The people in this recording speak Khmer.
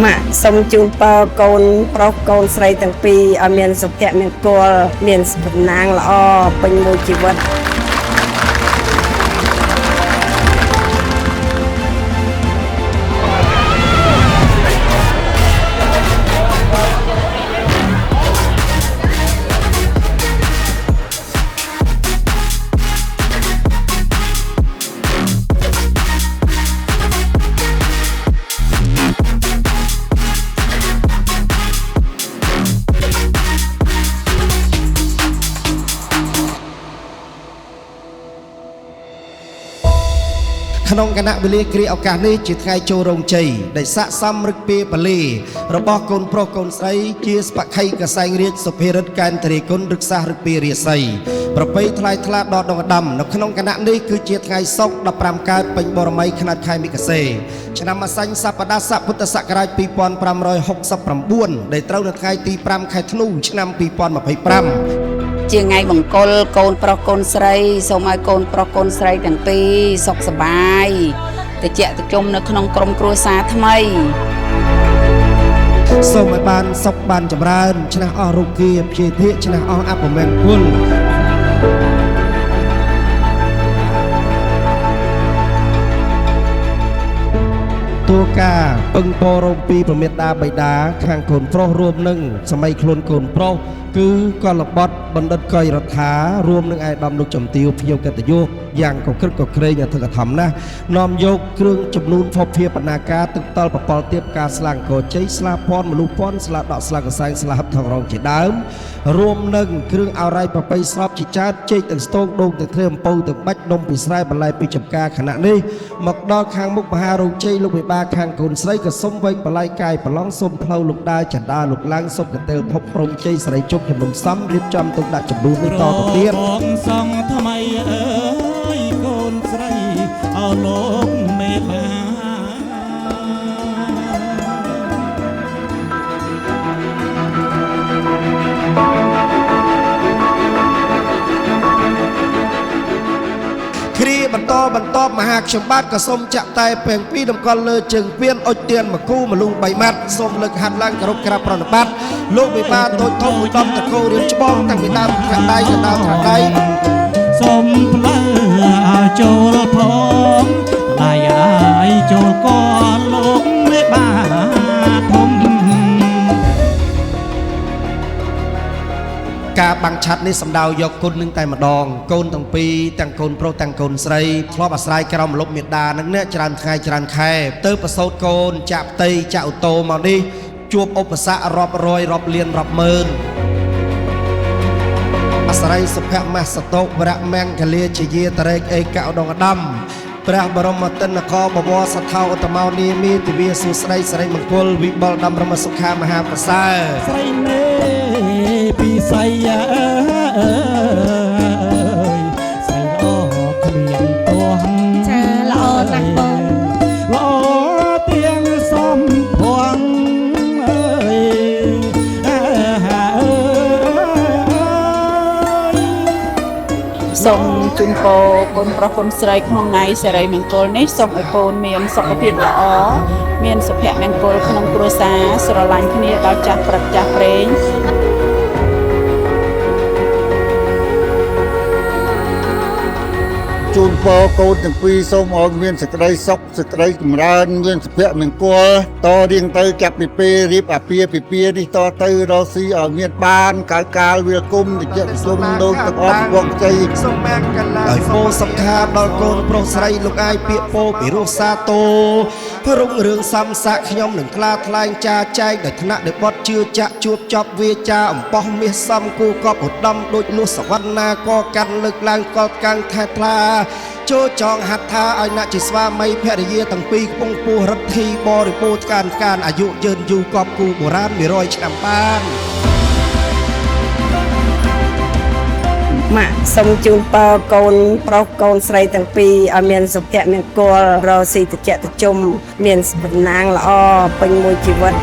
ម៉ាក់សូមជូនពរកូនប្រុសកូនស្រីទាំងពីរឲ្យមានសុភមង្គលមានសំណាងល្អពេញមួយជីវិតក្នុងគណៈវេលាគ្រាឱកាសនេះជាថ្ងៃចូលរោងជ័យដែលស័ក្តិសមរឹកពីបលីរបស់កូនប្រុសកូនស្រីជាស្បក្ខីកសែងរាជសុភារិទ្ធកែនតរីគុណរឹក្សារឹកពីរាសីប្រពៃថ្លៃថ្លាដកដងដាំនៅក្នុងគណៈនេះគឺជាថ្ងៃសុក្រ15កើតពេញបរមីខ្នាតខែមិគសេឆ្នាំអសាញ់សប្តាហ៍ពុទ្ធសករាជ2569ដែលត្រូវនៅថ្ងៃទី5ខែធ្នូឆ្នាំ2025ជាថ្ងៃមង្គលកូនប្រុសកូនស្រីសូមឲ្យកូនប្រុសកូនស្រីទាំងពីរសុខសប្បាយត្រជាក់ត្រជុំនៅក្នុងក្រុមគ្រួសារថ្មីសូមឲ្យបានសុខបានចម្រើនឈ្នះអស់រោគាព្យាធិឈ្នះអស់អពមង្គលតួការពឹងពរមពីប្រមេតាបិតាខាងកូនប្រុសរួមនឹងសម័យខ្លួនកូនប្រុសគឺកលបតបណ្ឌិតកុយរដ្ឋារួមនឹងឯកឧត្តមលោកចំទាវភ្ញៀវកិត្តិយសយ៉ាងកក្រឹកកក្រែងអធិកធមណាស់នាំយកគ្រឿងចំនួនភពភាបណ្ណាការទឹកតលបបលទៀបការស្លាងកោជ័យស្លាពន់មលុពន់ស្លាដកស្លាកសែងស្លាហឹបថងរងជាដើមរួមនឹងគ្រឿងអរ៉ៃប្រពៃស្របជាចាតចេកទាំងស្ទងដូងទាំងគ្រឿងអំពៅទាំងបាច់នំពីស្រែបន្លែពីចំការខណៈនេះមកដល់ខាងមុខមហារោងជ័យលោកវិបាខាងកូនស្រីក៏សុំវែងបល័យកាយប្រឡងសុំផ្លូវលោកដាចន្ទាលោកឡើងសុំកន្ទិលភពព្រំជ័យស្រីជុកជំនុំសំរៀបចំទុកដាក់ចំនួននេះតទៅទៀតសងថ្មីអើយកូនស្រីអោលោកមេបាគ្រាបន្តមហាខ្ញុំបាទក៏សូមចាក់តែពេងពីតម្កល់លើជើងពៀនអុចទៀនមកគូមលុង3ម៉ាត់សូមលើកហាត់ឡើងគោរពក្រាបប្រណិប័តលោកវិបាតូចធំមួយដំតកោរៀបច្បងតាំងពីដើមថ្នាក់ដៃទៅដល់ថ្នាក់ដៃសូមផ្លើចូលផងដៃឲ្យចូលកលោកមេបាធំការបាំងឆាត់នេះសំដៅយកគុណនឹងតែម្ដងកូនទាំងពីរទាំងកូនប្រុសទាំងកូនស្រីធ្លាប់អាស្រ័យក្រោមម្លប់មេដានឹងអ្នកច្រើនថ្ងៃច្រើនខែទៅប្រសូតកូនចាក់ផ្ទៃចាក់អូតូមកនេះជួបឧបសគ្គរាប់រយរាប់លានរាប់ម៉ឺនអាស្រ័យសុភមស្សតោវរៈមង្គលាជាយាតរេកឯកឧដងដាំព្រះបរមទិនកបវរសថោឧត្តមោនាមីទិវាសុស្ដីសិរីមង្គលវិបុលដំរមសុខាមហាប្រសើរស្រីនេពីស័យស្រីល្អគ្មានទោះចាល្អណាស់បងល្អទាំងសំភងសូមជូនពរកូនប្រុសកូនស្រីក្នុងថ្ងៃសិរីមង្គលនេះសូមឲ្យកូនមានសុខភាពល្អមានសុភមង្គលក្នុងគ្រួសារស្រឡាញ់គ្នាដល់ចាស់ព្រឹកចាស់ព្រេងជូនពរកូនទាំងពីរសូមឲ្យមានសេចក្តីសុខសេចក្តីចម្រើនមានសុភមង្គលតរៀងទៅចាប់ពីពេលរៀបអាពាហ៍ពិពាហ៍នេះតទៅរកស៊ីឲ្យមានបានកាលវាលគុំតិចសុំដូចទាំងអស់វងជ័យសូមបានកលាឲ្យពោសំខាដល់កូនប្រុសស្រីលោកអាយពាកពោពីរស់សាទោរុងរឿងសំសាក់ខ្ញុំនឹងក្លាថ្លែងចាចែកដោយថ្នាក់ដោយបត់ជឿចាក់ជួបចប់វាចាអំបោះមាសសំគូកប់ឧត្តមដូចលុះសវណ្ណាក៏កាន់លើកឡើងកលកាំងថែថ្លាចូលចងហាត់ថាឲ្យអ្នកជាស្វាមីភរិយាទាំងពីរកំពុងពោះរដ្ឋីបរិបូរការអាយុយឺនយូរកប់គូបុរាណ100ឆ្នាំបានម៉ាក់សូមជូនពរកូនប្រុសកូនស្រីទាំងពីរឲ្យមានសុភមង្គលរកស៊ីត្រជាក់ត្រជុំមានសំណាងល្អពេញមួយជីវិត